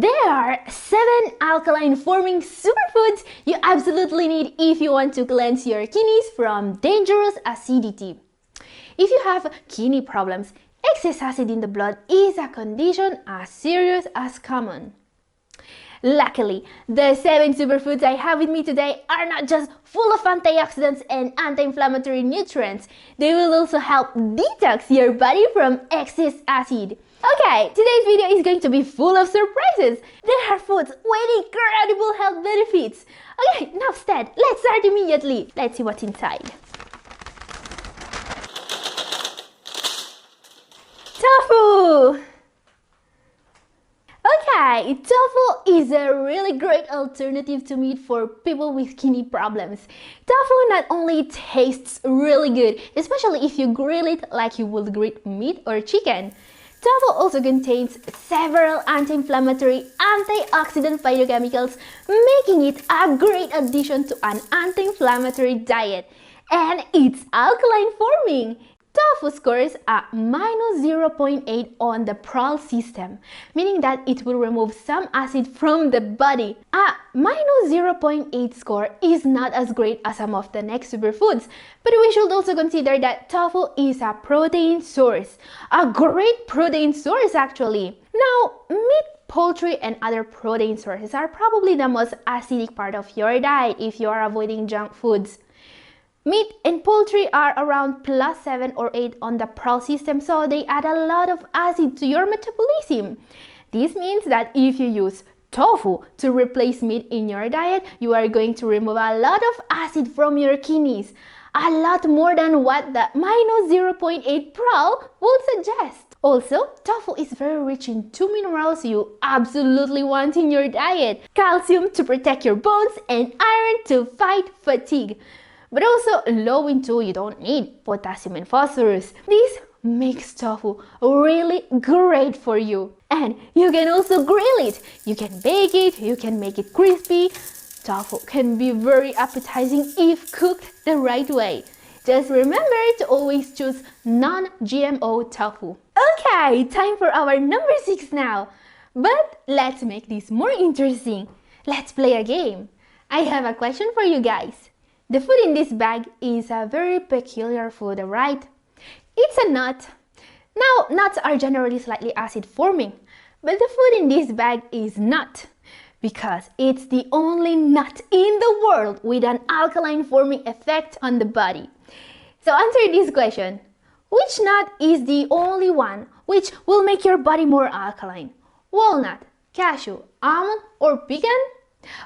There are 7 alkaline forming superfoods you absolutely need if you want to cleanse your kidneys from dangerous acidity. If you have kidney problems, excess acid in the blood is a condition as serious as common. Luckily, the 7 superfoods I have with me today are not just full of antioxidants and anti-inflammatory nutrients, they will also help detox your body from excess acid. Okay, today's video is going to be full of surprises. There are foods with incredible health benefits. Okay, enough said, let's start immediately. Let's see what's inside. Tofu! Okay, tofu is a really great alternative to meat for people with kidney problems. Tofu not only tastes really good, especially if you grill it like you would grill meat or chicken. Tofu also contains several anti-inflammatory, antioxidant phytochemicals, making it a great addition to an anti-inflammatory diet. And it's alkaline forming. Tofu scores a -0.8 on the Pearl system, meaning that it will remove some acid from the body. A -0.8 score is not as great as some of the next superfoods, but we should also consider that tofu is a protein source, a great protein source actually. Now, meat, poultry, and other protein sources are probably the most acidic part of your diet if you are avoiding junk foods. Meat and poultry are around +7 or 8 on the Pearl system, so they add a lot of acid to your metabolism. This means that if you use tofu to replace meat in your diet, you are going to remove a lot of acid from your kidneys, a lot more than what the -0.8 Pearl would suggest. Also, tofu is very rich in 2 minerals you absolutely want in your diet: calcium to protect your bones and iron to fight fatigue. But also low in 2, you don't need potassium and phosphorus. This makes tofu really great for you. And you can also grill it. You can bake it, you can make it crispy. Tofu can be very appetizing if cooked the right way. Just remember to always choose non-GMO tofu. Okay, time for our number 6 now. But let's make this more interesting. Let's play a game. I have a question for you guys. The food in this bag is a very peculiar food, right? It's a nut. Now, nuts are generally slightly acid forming, but the food in this bag is not, because it's the only nut in the world with an alkaline forming effect on the body. So answer this question. Which nut is the only one which will make your body more alkaline? Walnut, cashew, almond, or pecan?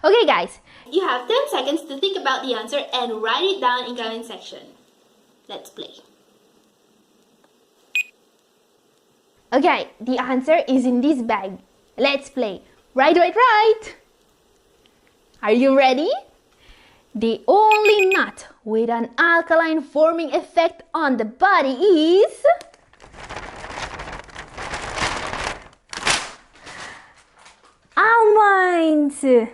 Okay guys, you have 10 seconds to think about the answer and write it down in comment section. Let's play. Okay, the answer is in this bag. Let's play. Right. Are you ready? The only nut with an alkaline forming effect on the body is almonds.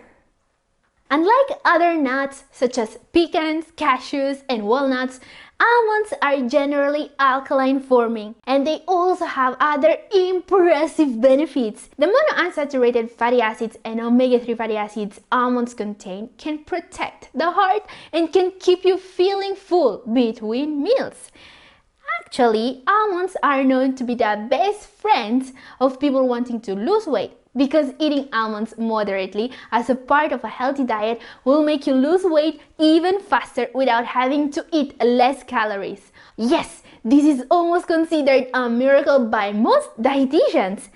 Unlike other nuts such as pecans, cashews, and walnuts, almonds are generally alkaline forming, and they also have other impressive benefits. The monounsaturated fatty acids and omega-3 fatty acids almonds contain can protect the heart and can keep you feeling full between meals. Actually, almonds are known to be the best friends of people wanting to lose weight, because eating almonds moderately as a part of a healthy diet will make you lose weight even faster without having to eat less calories. Yes, this is almost considered a miracle by most dietitians.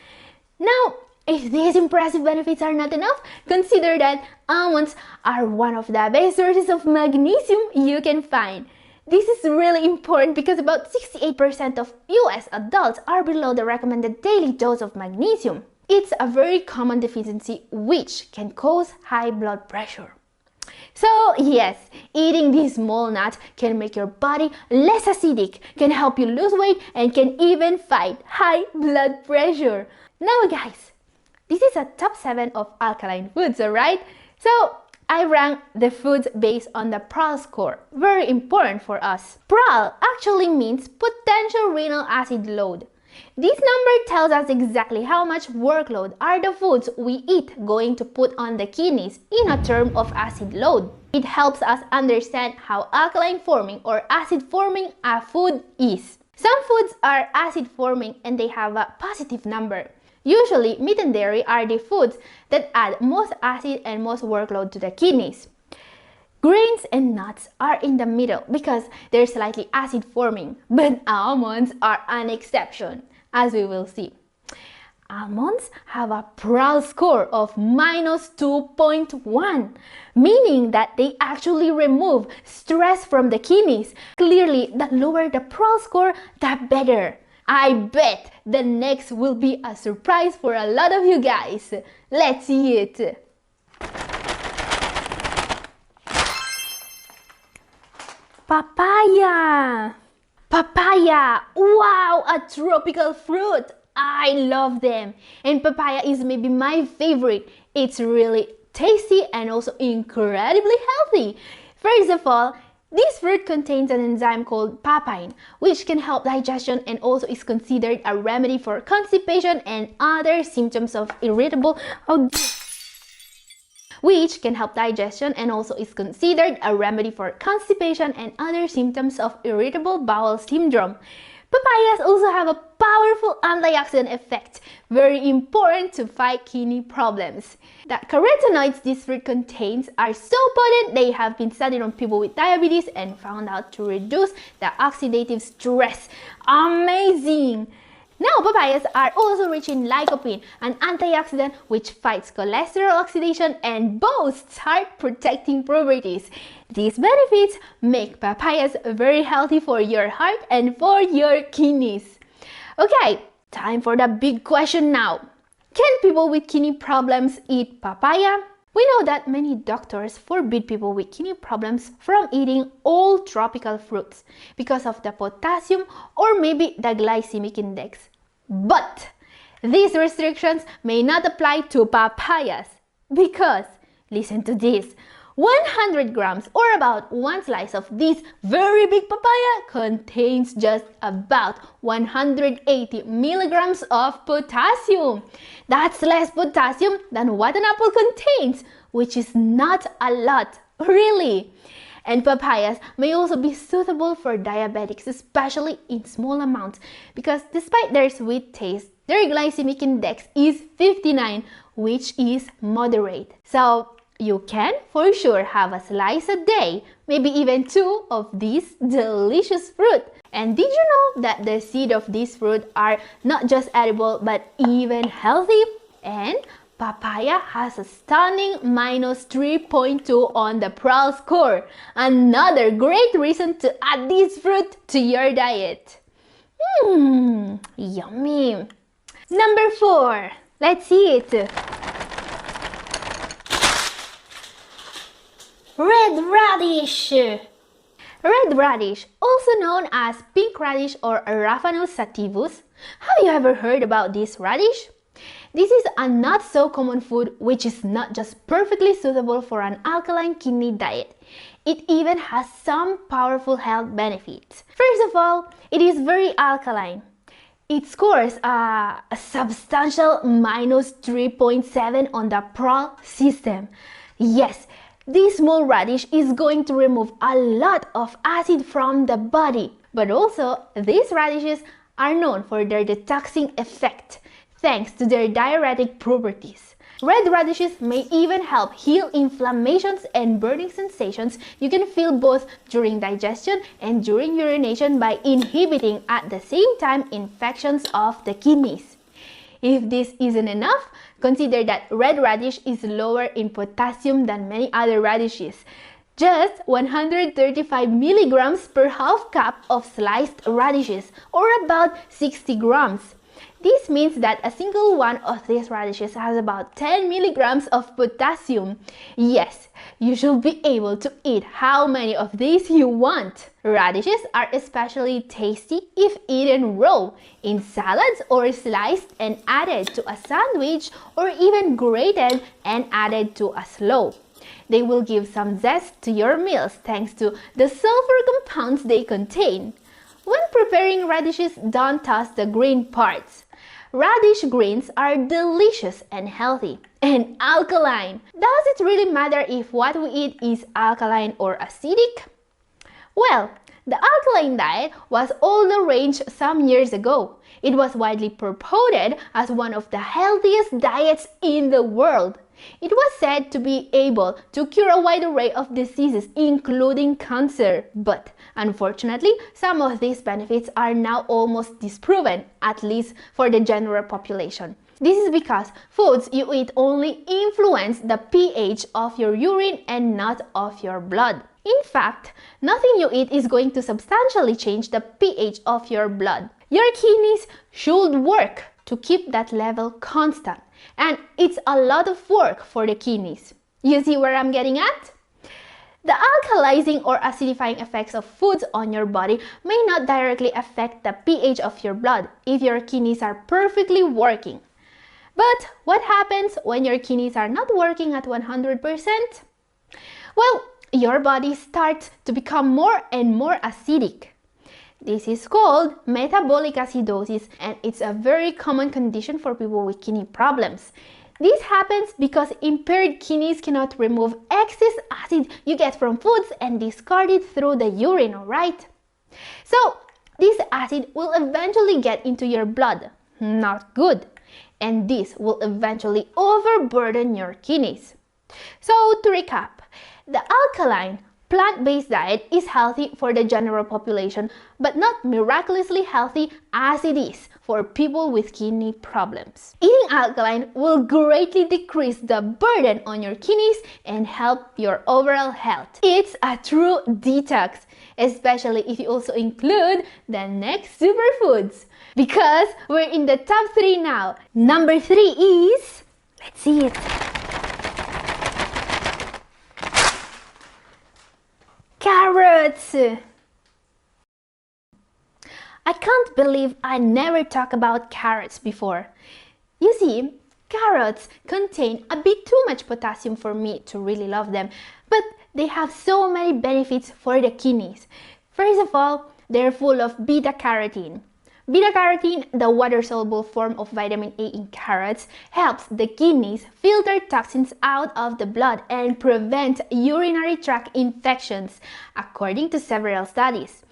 Now, if these impressive benefits are not enough, consider that almonds are one of the best sources of magnesium you can find. This is really important because about 68% of US adults are below the recommended daily dose of magnesium. It's a very common deficiency which can cause high blood pressure. So yes, eating this small nut can make your body less acidic, can help you lose weight, and can even fight high blood pressure. Now guys, this is a top 7 of alkaline foods, alright? So I rank the foods based on the Pearl score, very important for us. Pearl actually means potential renal acid load. This number tells us exactly how much workload are the foods we eat going to put on the kidneys in a term of acid load. It helps us understand how alkaline forming or acid forming a food is. Some foods are acid forming and they have a positive number. Usually, meat and dairy are the foods that add most acid and most workload to the kidneys. Grains and nuts are in the middle because they're slightly acid forming, but almonds are an exception, as we will see. Almonds have a Pearl score of minus 2.1, meaning that they actually remove stress from the kidneys. Clearly, the lower the Pearl score, the better. I bet the next will be a surprise for a lot of you guys. Let's see it. Papaya! Papaya! Wow, a tropical fruit! I love them! And papaya is maybe my favorite. It's really tasty and also incredibly healthy. First of all, this fruit contains an enzyme called papain, which can help digestion and also is considered a remedy for constipation and other symptoms of irritable which can help digestion and also is considered a remedy for constipation and other symptoms of irritable bowel syndrome. Papayas also have a powerful antioxidant effect, very important to fight kidney problems. The carotenoids this fruit contains are so potent they have been studied on people with diabetes and found out to reduce the oxidative stress. Amazing! Now, papayas are also rich in lycopene, an antioxidant which fights cholesterol oxidation and boasts heart-protecting properties. These benefits make papayas very healthy for your heart and for your kidneys. Okay, time for the big question now. Can people with kidney problems eat papaya? We know that many doctors forbid people with kidney problems from eating all tropical fruits because of the potassium or maybe the glycemic index. But these restrictions may not apply to papayas because, listen to this, 100 grams or about one slice of this very big papaya contains just about 180 milligrams of potassium. That's less potassium than what an apple contains, which is not a lot, really. And papayas may also be suitable for diabetics, especially in small amounts, because despite their sweet taste, their glycemic index is 59, which is moderate. So you can for sure have a slice a day, maybe even 2 of this delicious fruit. And did you know that the seed of this fruit are not just edible but even healthy? And papaya has a stunning minus 3.2 on the Pearl score. Another great reason to add this fruit to your diet. Yummy! Number 4. Let's see it. Red radish! Red radish, also known as pink radish or Raphanus sativus. Have you ever heard about this radish? This is a not so common food which is not just perfectly suitable for an alkaline kidney diet. It even has some powerful health benefits. First of all, it is very alkaline. It scores a substantial minus 3.7 on the Pearl system. Yes, this small radish is going to remove a lot of acid from the body. But also, these radishes are known for their detoxing effect, thanks to their diuretic properties. Red radishes may even help heal inflammations and burning sensations you can feel both during digestion and during urination by inhibiting at the same time infections of the kidneys. If this isn't enough, consider that red radish is lower in potassium than many other radishes. Just 135 milligrams per half cup of sliced radishes, or about 60 grams. This means that a single one of these radishes has about 10 milligrams of potassium. Yes, you should be able to eat how many of these you want. Radishes are especially tasty if eaten raw, in salads or sliced and added to a sandwich, or even grated and added to a slaw. They will give some zest to your meals thanks to the sulfur compounds they contain. When preparing radishes, don't toss the green parts. Radish greens are delicious and healthy and alkaline. Does it really matter if what we eat is alkaline or acidic? Well, the alkaline diet was all the rage some years ago. It was widely purported as one of the healthiest diets in the world. It was said to be able to cure a wide array of diseases, including cancer. But unfortunately, some of these benefits are now almost disproven, at least for the general population. This is because foods you eat only influence the pH of your urine and not of your blood. In fact, nothing you eat is going to substantially change the pH of your blood. Your kidneys should work to keep that level constant, and it's a lot of work for the kidneys. You see where I'm getting at? The alkalizing or acidifying effects of foods on your body may not directly affect the pH of your blood if your kidneys are perfectly working. But what happens when your kidneys are not working at 100%? Well, your body starts to become more and more acidic. This is called metabolic acidosis, and it's a very common condition for people with kidney problems. This happens because impaired kidneys cannot remove excess acid you get from foods and discard it through the urine, alright? So, this acid will eventually get into your blood. Not good. And this will eventually overburden your kidneys. So, to recap, the alkaline, plant-based diet is healthy for the general population, but not miraculously healthy as it is for people with kidney problems. Eating alkaline will greatly decrease the burden on your kidneys and help your overall health. It's a true detox, especially if you also include the next superfoods. Because we're in the top 3 now. Number 3 is, let's see it. Carrots! I can't believe I never talked about carrots before. You see, carrots contain a bit too much potassium for me to really love them, but they have so many benefits for the kidneys. First of all, they're full of beta-carotene. Beta-carotene, the water-soluble form of vitamin A in carrots, helps the kidneys filter toxins out of the blood and prevent urinary tract infections, according to several studies.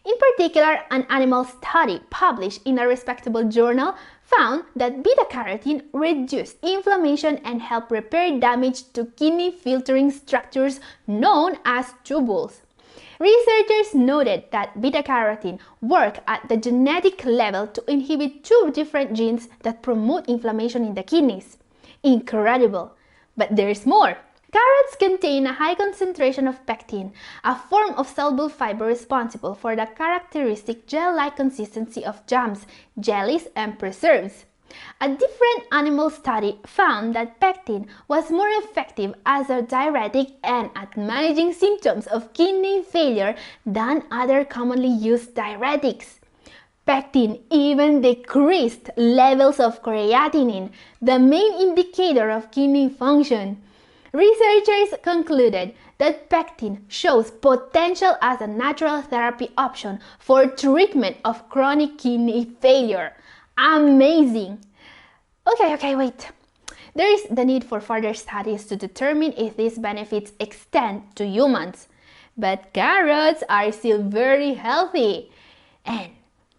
In particular, an animal study published in a respectable journal found that beta-carotene reduced inflammation and helped repair damage to kidney filtering structures known as tubules. Researchers noted that beta-carotene work at the genetic level to inhibit 2 different genes that promote inflammation in the kidneys. Incredible! But there's more! Carrots contain a high concentration of pectin, a form of soluble fiber responsible for the characteristic gel-like consistency of jams, jellies, and preserves. A different animal study found that pectin was more effective as a diuretic and at managing symptoms of kidney failure than other commonly used diuretics. Pectin even decreased levels of creatinine, the main indicator of kidney function. Researchers concluded that pectin shows potential as a natural therapy option for treatment of chronic kidney failure. Amazing! Okay, wait. There is the need for further studies to determine if these benefits extend to humans. But carrots are still very healthy. And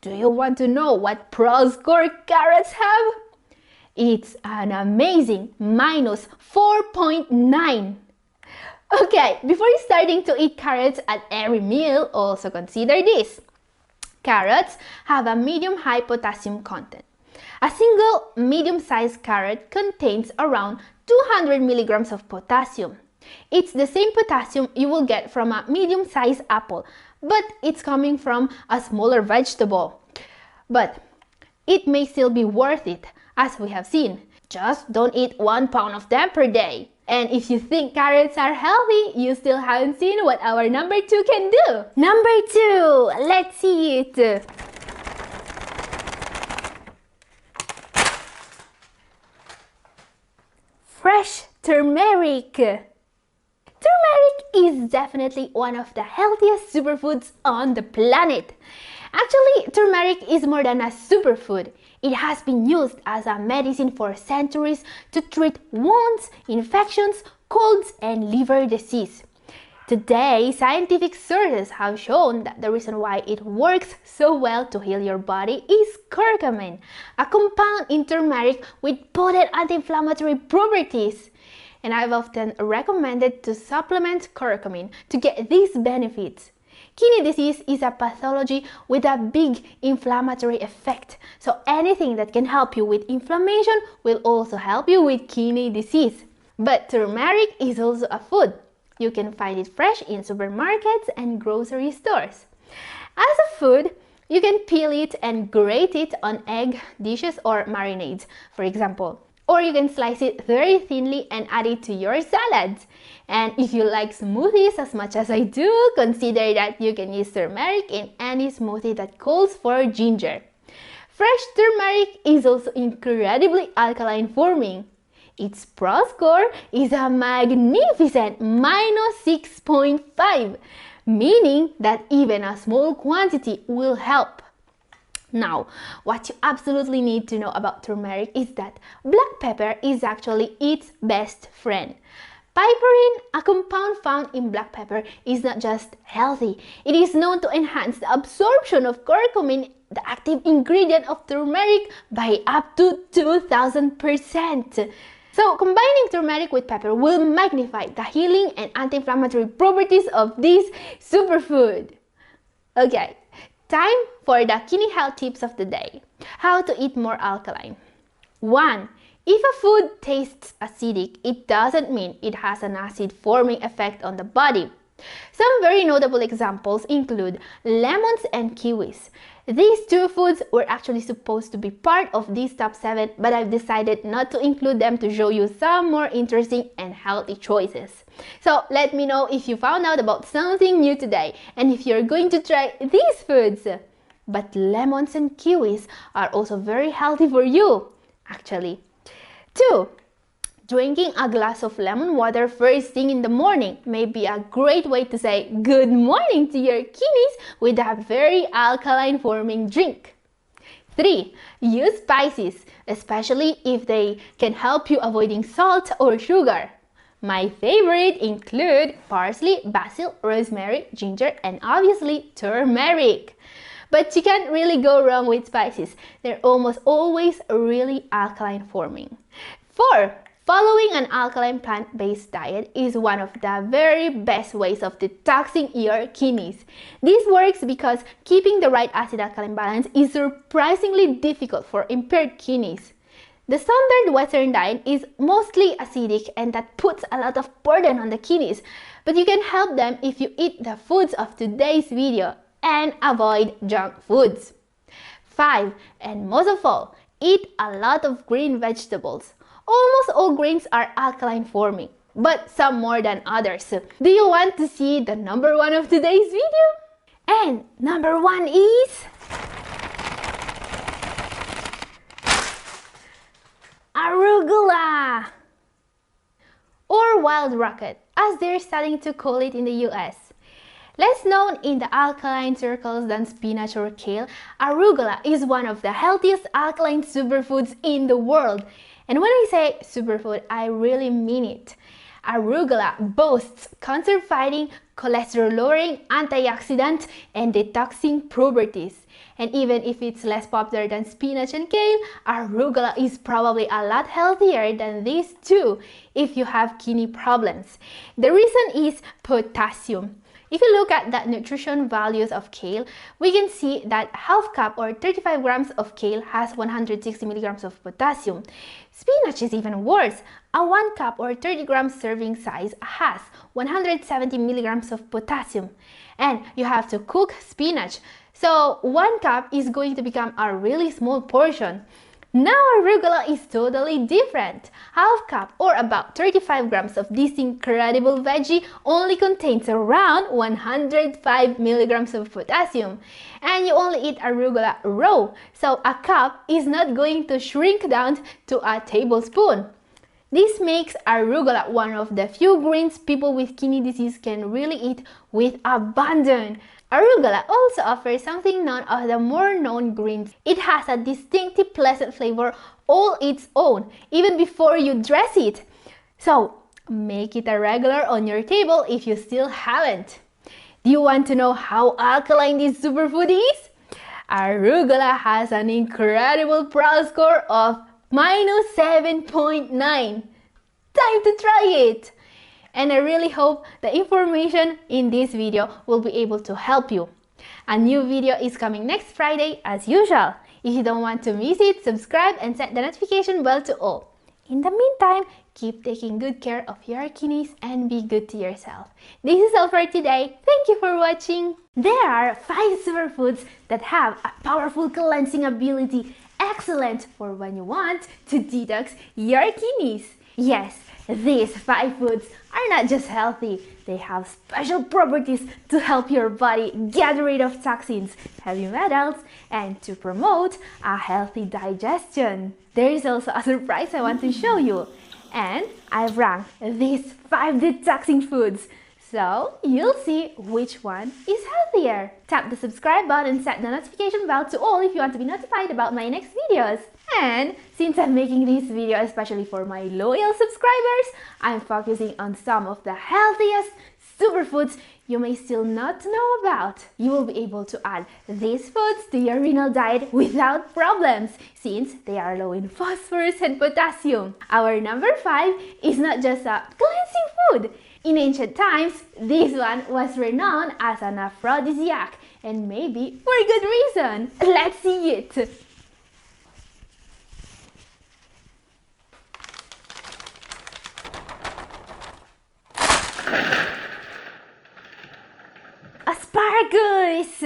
do you want to know what pro score carrots have? It's an amazing minus 4.9. Okay, before starting to eat carrots at every meal, also consider this. Carrots have a medium-high potassium content. A single medium-sized carrot contains around 200 milligrams of potassium. It's the same potassium you will get from a medium-sized apple, but it's coming from a smaller vegetable. But it may still be worth it, as we have seen. Just don't eat 1 pound of them per day. And if you think carrots are healthy, you still haven't seen what our number 2 can do. Number 2, let's see it. Fresh turmeric. Turmeric is definitely one of the healthiest superfoods on the planet. Actually, turmeric is more than a superfood. It has been used as a medicine for centuries to treat wounds, infections, colds, and liver disease. Today, scientific sources have shown that the reason why it works so well to heal your body is curcumin, a compound in turmeric with potent anti-inflammatory properties. And I've often recommended to supplement curcumin to get these benefits. Kidney disease is a pathology with a big inflammatory effect, so anything that can help you with inflammation will also help you with kidney disease. But turmeric is also a food. You can find it fresh in supermarkets and grocery stores. As a food, you can peel it and grate it on egg dishes or marinades, for example. Or you can slice it very thinly and add it to your salads. And if you like smoothies as much as I do, consider that you can use turmeric in any smoothie that calls for ginger. Fresh turmeric is also incredibly alkaline forming. Its Pro score is a magnificent -6.5, meaning that even a small quantity will help. Now, what you absolutely need to know about turmeric is that black pepper is actually its best friend. Piperine, a compound found in black pepper, is not just healthy, it is known to enhance the absorption of curcumin, the active ingredient of turmeric, by up to 2000%. So, combining turmeric with pepper will magnify the healing and anti-inflammatory properties of this superfood. Okay, time for the kidney health tips of the day. How to eat more alkaline. 1. If a food tastes acidic, it doesn't mean it has an acid-forming effect on the body. Some very notable examples include lemons and kiwis. These two foods were actually supposed to be part of this top 7, but I've decided not to include them to show you some more interesting and healthy choices. So let me know if you found out about something new today and if you're going to try these foods. But lemons and kiwis are also very healthy for you, actually. 2. Drinking a glass of lemon water first thing in the morning may be a great way to say good morning to your kidneys with a very alkaline forming drink. 3. Use spices, especially if they can help you avoiding salt or sugar. My favorite include parsley, basil, rosemary, ginger, and obviously turmeric. But you can't really go wrong with spices. They're almost always really alkaline forming. 4. Following an alkaline plant-based diet is one of the very best ways of detoxing your kidneys. This works because keeping the right acid-alkaline balance is surprisingly difficult for impaired kidneys. The standard Western diet is mostly acidic and that puts a lot of burden on the kidneys, but you can help them if you eat the foods of today's video and avoid junk foods. 5. And most of all, eat a lot of green vegetables. Almost all grains are alkaline forming, but some more than others. Do you want to see the number 1 of today's video? And number 1 is arugula, or wild rocket, as they're starting to call it in the US. Less known in the alkaline circles than spinach or kale, arugula is one of the healthiest alkaline superfoods in the world. And when I say superfood, I really mean it. Arugula boasts cancer-fighting, cholesterol-lowering, antioxidant, and detoxing properties. And even if it's less popular than spinach and kale, arugula is probably a lot healthier than these two if you have kidney problems. The reason is potassium. If you look at the nutrition values of kale, we can see that half cup or 35 grams of kale has 160 milligrams of potassium. Spinach is even worse. A 1 cup or 30 grams serving size has 170 milligrams of potassium. And you have to cook spinach, so 1 cup is going to become a really small portion. Now arugula is totally different. Half cup or about 35 grams of this incredible veggie only contains around 105 milligrams of potassium. And you only eat arugula raw, so a cup is not going to shrink down to a tablespoon. This makes arugula one of the few greens people with kidney disease can really eat with abandon. Arugula also offers something none of the more known greens. It has a distinctive pleasant flavor all its own, even before you dress it. So, make it a regular on your table if you still haven't. Do you want to know how alkaline this superfood is? Arugula has an incredible PRAL score of -7.9. Time to try it! And I really hope the information in this video will be able to help you. A new video is coming next Friday as usual. If you don't want to miss it, subscribe and set the notification bell to all. In the meantime, keep taking good care of your kidneys and be good to yourself. This is all for today. Thank you for watching. There are 5 superfoods that have a powerful cleansing ability, excellent for when you want to detox your kidneys. Yes, these 5 foods are not just healthy, they have special properties to help your body get rid of toxins, heavy metals, and to promote a healthy digestion. There is also a surprise I want to show you, and I've ranked these 5 detoxing foods, so you'll see which one is healthier. Tap the subscribe button and set the notification bell to all if you want to be notified about my next videos. And since I'm making this video especially for my loyal subscribers, I'm focusing on some of the healthiest superfoods you may still not know about. You will be able to add these foods to your renal diet without problems, since they are low in phosphorus and potassium. Our number 5 is not just a cleansing food. In ancient times, this one was renowned as an aphrodisiac, and maybe for good reason. Let's see it! Asparagus!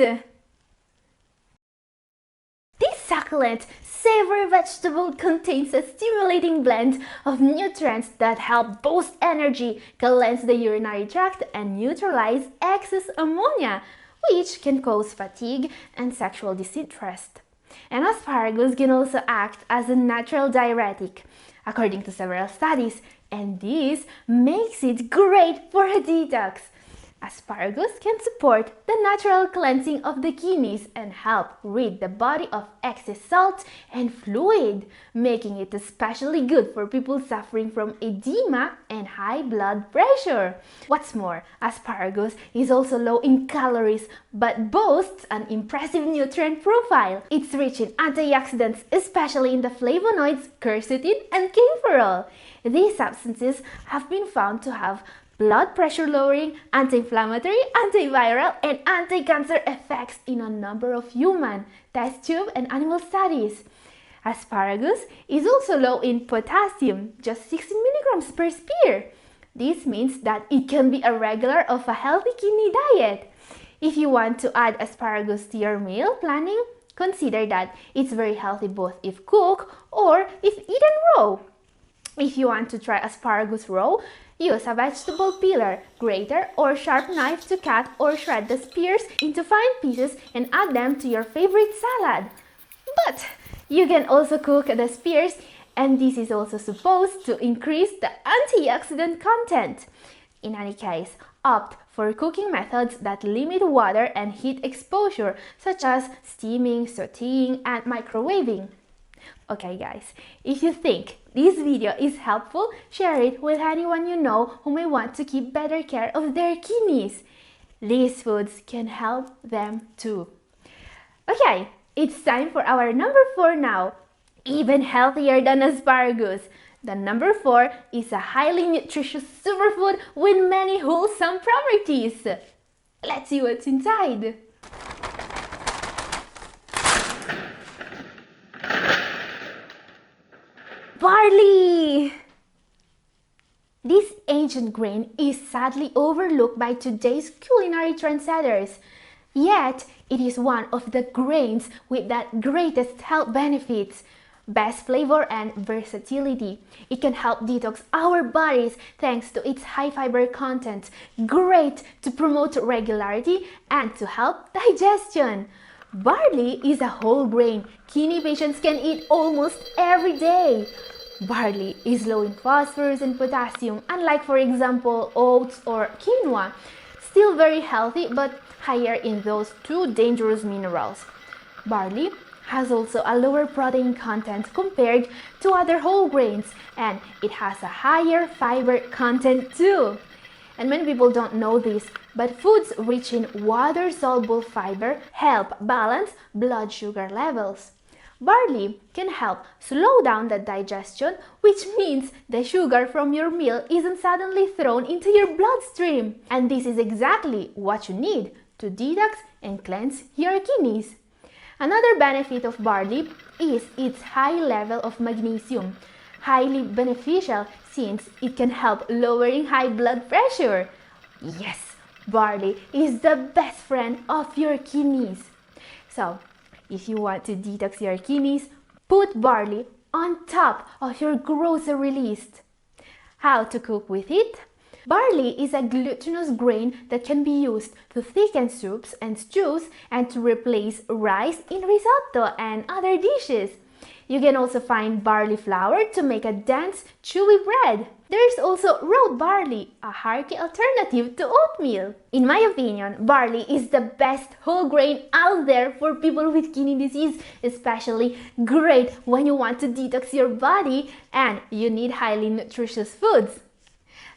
This succulent, savory vegetable contains a stimulating blend of nutrients that help boost energy, cleanse the urinary tract, and neutralize excess ammonia, which can cause fatigue and sexual disinterest. And asparagus can also act as a natural diuretic, according to several studies, and this makes it great for a detox. Asparagus can support the natural cleansing of the kidneys and help rid the body of excess salt and fluid, making it especially good for people suffering from edema and high blood pressure. What's more, asparagus is also low in calories but boasts an impressive nutrient profile. It's rich in antioxidants, especially in the flavonoids quercetin and kaempferol. These substances have been found to have blood pressure lowering, anti-inflammatory, antiviral, and anti-cancer effects in a number of human, test tube, and animal studies. Asparagus is also low in potassium, just 16 milligrams per spear. This means that it can be a regular of a healthy kidney diet. If you want to add asparagus to your meal planning, consider that it's very healthy both if cooked or if eaten raw. If you want to try asparagus raw, use a vegetable peeler, grater, or sharp knife to cut or shred the spears into fine pieces and add them to your favorite salad. But you can also cook the spears, and this is also supposed to increase the antioxidant content. In any case, opt for cooking methods that limit water and heat exposure, such as steaming, sautéing, and microwaving. Okay guys, if you think this video is helpful, share it with anyone you know who may want to keep better care of their kidneys. These foods can help them too. Okay, it's time for our number 4 now. Even healthier than asparagus. The number 4 is a highly nutritious superfood with many wholesome properties. Let's see what's inside. Barley! This ancient grain is sadly overlooked by today's culinary trendsetters. Yet, it is one of the grains with the greatest health benefits, best flavor, and versatility. It can help detox our bodies thanks to its high fiber content, great to promote regularity and to help digestion. Barley is a whole grain kidney patients can eat almost every day. Barley is low in phosphorus and potassium, unlike, for example, oats or quinoa. still very healthy but higher in those two dangerous minerals. Barley has also a lower protein content compared to other whole grains, and it has a higher fiber content too. And many people don't know this, but foods rich in water-soluble fiber help balance blood sugar levels. Barley can help slow down the digestion, which means the sugar from your meal isn't suddenly thrown into your bloodstream. And this is exactly what you need to detox and cleanse your kidneys. Another benefit of barley is its high level of magnesium, highly beneficial since it can help lowering high blood pressure. Yes, barley is the best friend of your kidneys. So, if you want to detox your kidneys, put barley on top of your grocery list. How to cook with it? Barley is a glutinous grain that can be used to thicken soups and stews and to replace rice in risotto and other dishes. You can also find barley flour to make a dense, chewy bread. There's also rolled barley, a hearty alternative to oatmeal. In my opinion, barley is the best whole grain out there for people with kidney disease, especially great when you want to detox your body and you need highly nutritious foods.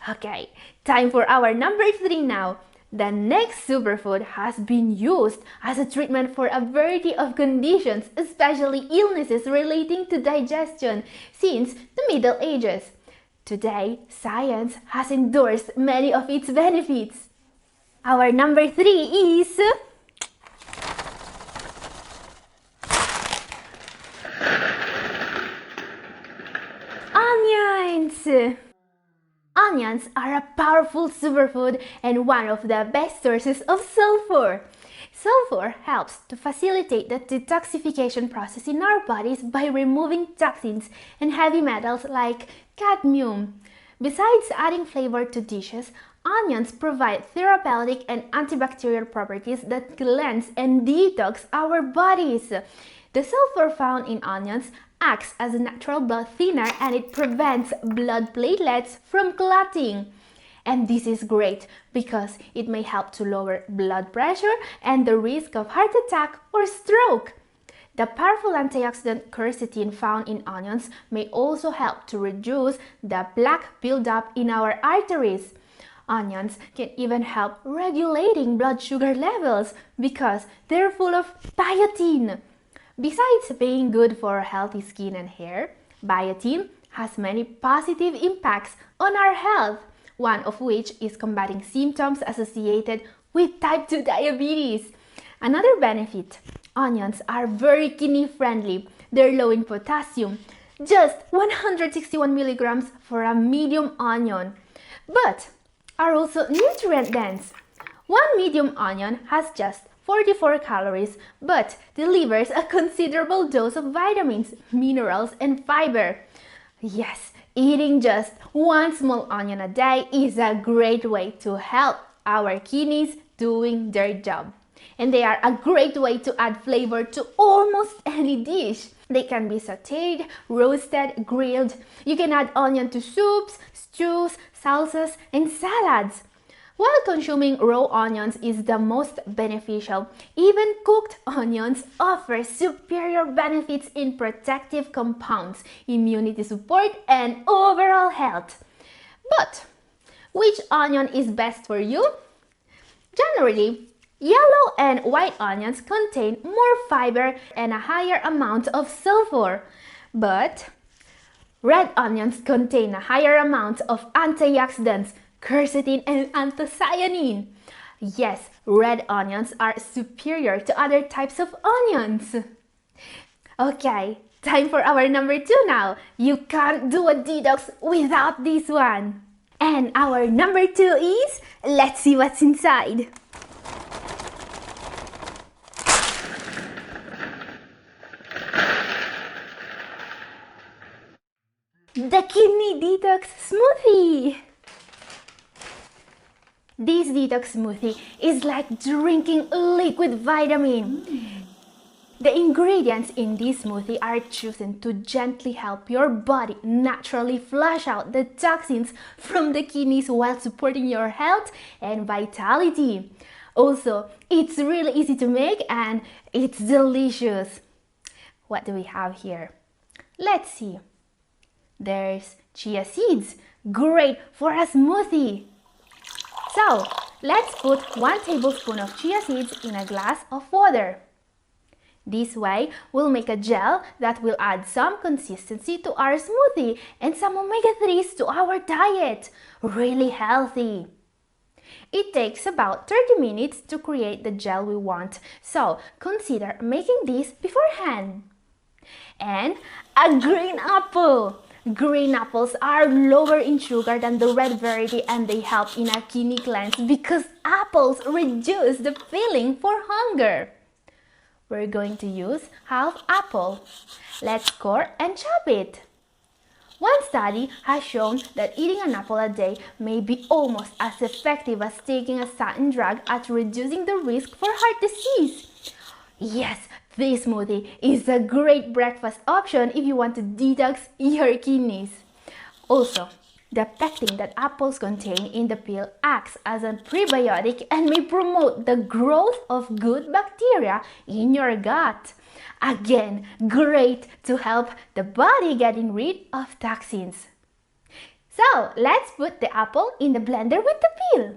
Okay, time for our number 3 now. The next superfood has been used as a treatment for a variety of conditions, especially illnesses relating to digestion, since the Middle Ages. Today, science has endorsed many of its benefits. Our number 3 is onions. Onions are a powerful superfood and one of the best sources of sulfur. Sulfur helps to facilitate the detoxification process in our bodies by removing toxins and heavy metals like cadmium. Besides adding flavor to dishes, onions provide therapeutic and antibacterial properties that cleanse and detox our bodies. The sulfur found in onions acts as a natural blood thinner and it prevents blood platelets from clotting. And this is great because it may help to lower blood pressure and the risk of heart attack or stroke. The powerful antioxidant quercetin found in onions may also help to reduce the plaque buildup in our arteries. Onions can even help regulating blood sugar levels because they're full of biotin. Besides being good for healthy skin and hair, biotin has many positive impacts on our health, one of which is combating symptoms associated with type 2 diabetes. Another benefit, onions are very kidney friendly. They're low in potassium, just 161 milligrams for a medium onion, but are also nutrient dense. One medium onion has just 44 calories, but delivers a considerable dose of vitamins, minerals, and fiber. Yes, eating just one small onion a day is a great way to help our kidneys doing their job. And they are a great way to add flavor to almost any dish. They can be sautéed, roasted, grilled. You can add onion to soups, stews, salsas, and salads. While consuming raw onions is the most beneficial, even cooked onions offer superior benefits in protective compounds, immunity support, and overall health. But which onion is best for you? Generally, yellow and white onions contain more fiber and a higher amount of sulfur, but red onions contain a higher amount of antioxidants, quercetin, and anthocyanin. Yes, red onions are superior to other types of onions. Okay, time for our number 2 now. You can't do a detox without this one. And our number 2 is, let's see what's inside. The Kidney Detox Smoothie! This detox smoothie is like drinking liquid vitamin. The ingredients in this smoothie are chosen to gently help your body naturally flush out the toxins from the kidneys while supporting your health and vitality. Also, it's really easy to make and it's delicious. What do we have here? Let's see. There's chia seeds, great for a smoothie. So, let's put 1 tablespoon of chia seeds in a glass of water. This way, we'll make a gel that will add some consistency to our smoothie and some omega-3s to our diet. Really healthy. It takes about 30 minutes to create the gel we want, so consider making this beforehand. And a green apple. Green apples are lower in sugar than the red variety and they help in a kidney cleanse because apples reduce the feeling for hunger. We're going to use half apple. Let's core and chop it. One study has shown that eating an apple a day may be almost as effective as taking a statin drug at reducing the risk for heart disease. Yes, this smoothie is a great breakfast option if you want to detox your kidneys. Also, the pectin that apples contain in the peel acts as a prebiotic and may promote the growth of good bacteria in your gut. Again, great to help the body getting rid of toxins. So, let's put the apple in the blender with the peel.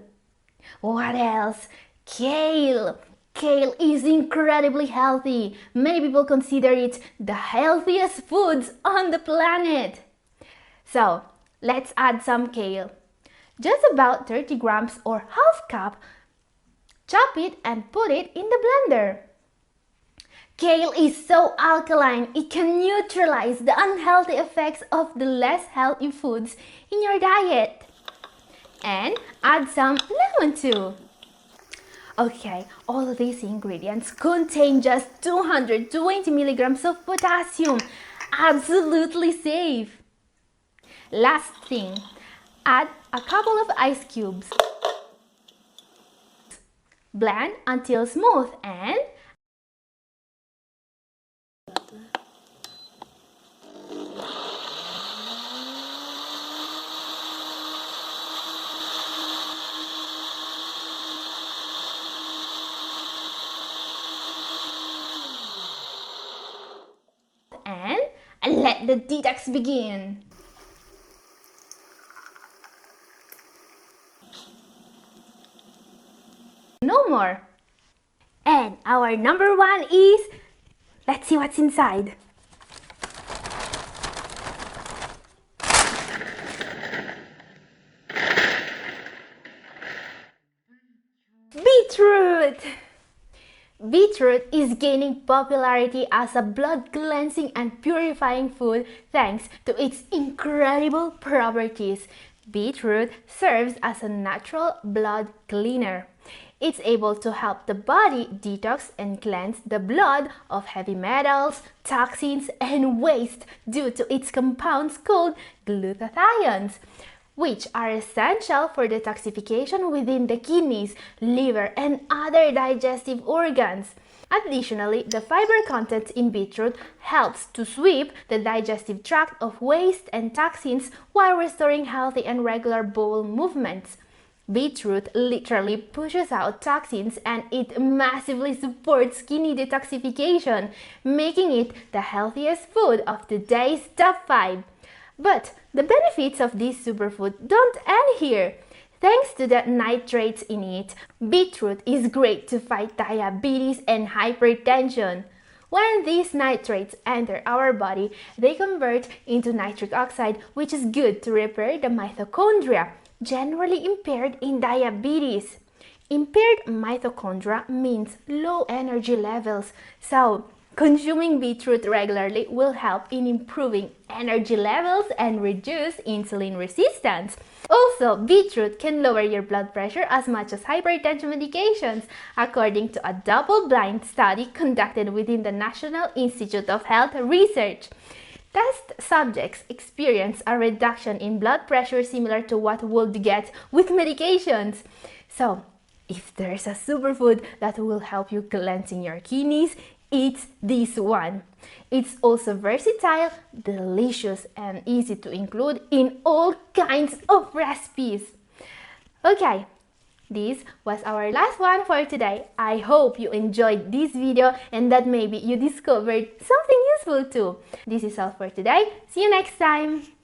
What else? Kale. Kale is incredibly healthy. Many people consider it the healthiest foods on the planet. So, let's add some kale. Just about 30 grams or half cup. Chop it and put it in the blender. Kale is so alkaline, it can neutralize the unhealthy effects of the less healthy foods in your diet. And add some lemon too. Okay, all of these ingredients contain just 220 milligrams of potassium. Absolutely safe. Last thing, add a couple of ice cubes. Blend until smooth and let the detox begin. No more. And our number one is, let's see what's inside. Beetroot! Beetroot is gaining popularity as a blood cleansing and purifying food thanks to its incredible properties. Beetroot serves as a natural blood cleaner. It's able to help the body detox and cleanse the blood of heavy metals, toxins, and waste due to its compounds called glutathione, which are essential for detoxification within the kidneys, liver, and other digestive organs. Additionally, the fiber content in beetroot helps to sweep the digestive tract of waste and toxins while restoring healthy and regular bowel movements. Beetroot literally pushes out toxins and it massively supports kidney detoxification, making it the healthiest food of today's top 5. But the benefits of this superfood don't end here. Thanks to the nitrates in it, beetroot is great to fight diabetes and hypertension. When these nitrates enter our body, they convert into nitric oxide, which is good to repair the mitochondria, generally impaired in diabetes. Impaired mitochondria means low energy levels, so consuming beetroot regularly will help in improving energy levels and reduce insulin resistance. Also, beetroot can lower your blood pressure as much as hypertension medications, according to a double-blind study conducted within the National Institute of Health Research. Test subjects experience a reduction in blood pressure similar to what would get with medications. So, if there's a superfood that will help you cleansing your kidneys, it's this one. It's also versatile, delicious, and easy to include in all kinds of recipes. Okay, this was our last one for today. I hope you enjoyed this video and that maybe you discovered something useful too. This is all for today. See you next time.